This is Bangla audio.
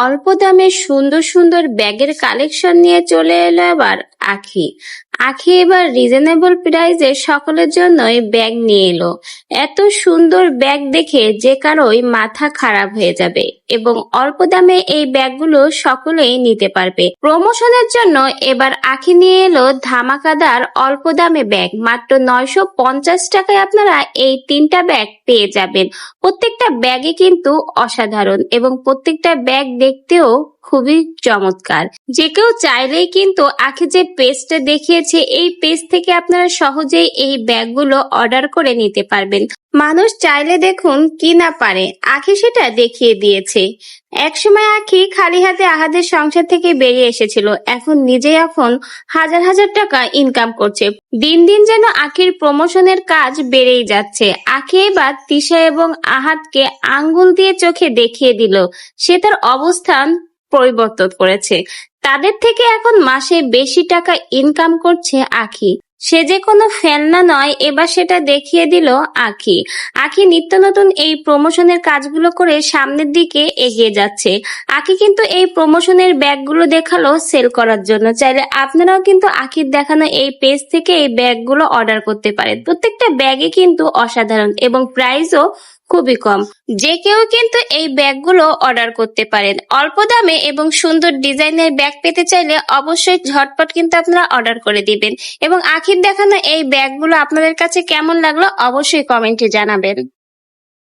অল্প দামে সুন্দর সুন্দর ব্যাগের কালেকশন নিয়ে চলে এলো এবার আখি। আখি এবার রিজনেবল প্রাইসে সকলের জন্যই ব্যাগ নিয়ে এলো। এত সুন্দর ব্যাগ দেখে যে কারোই মাথা খারাপ হয়ে যাবে এবং অল্প দামে এই ব্যাগগুলো সকলেই নিতে পারবে। প্রমোশনের জন্য এবার আখি নিয়ে এলো ধামাকাদার অল্প দামে ব্যাগ। মাত্র 950 টাকায় আপনারা এই 3টা ব্যাগ পেয়ে যাবেন। প্রত্যেকটা ব্যাগে কিন্তু অসাধারণ এবং প্রত্যেকটা ব্যাগ দেখতেও খুবই চমৎকার। যে কেউ চাইলেই কিন্তু আখি যে পেজটা দেখিয়েছে এই পেজ থেকে আপনারা সহজেই এই ব্যাগগুলো অর্ডার করে নিতে পারবেন। মানুষ চাইলে দেখুন কি না পারে, আখি সেটা দেখিয়ে দিয়েছে। একসময় আখি খালি হাতে আহাদের সংসার থেকে বেরিয়ে এসেছিল, এখন হাজার হাজার টাকা ইনকাম করছে। দিন দিন যেন আখির প্রমোশনের কাজ বেড়েই যাচ্ছে। আখি এবার তিশা এবং আহাদকে আঙ্গুল দিয়ে চোখে দেখিয়ে দিল সে তার অবস্থান পরিবর্তন করেছে। তাদের থেকে এখন মাসে বেশি টাকা ইনকাম করছে আখি। সে যে কোনো ফেলনা নয়, এবার সেটা দেখিয়ে দিল আখি। আখি নিত্য নতুন এই প্রমোশনের কাজগুলো করে সামনের দিকে এগিয়ে যাচ্ছে। আখি কিন্তু এই প্রমোশনের ব্যাগগুলো দেখালো সেল করার জন্য। চাইলে আপনারাও কিন্তু আখির দেখানো এই পেজ থেকে এই ব্যাগগুলো অর্ডার করতে পারেন। প্রত্যেকটা ব্যাগে কিন্তু অসাধারণ এবং প্রাইসও খুবই কম। যে কেউ কিন্তু এই ব্যাগগুলো অর্ডার করতে পারেন। অল্প দামে এবং সুন্দর ডিজাইনের ব্যাগ পেতে চাইলে অবশ্যই ঝটপট কিন্তু আপনারা অর্ডার করে দিবেন। এবং আখির দেখানো এই ব্যাগগুলো আপনাদের কাছে কেমন লাগলো অবশ্যই কমেন্টে জানাবেন।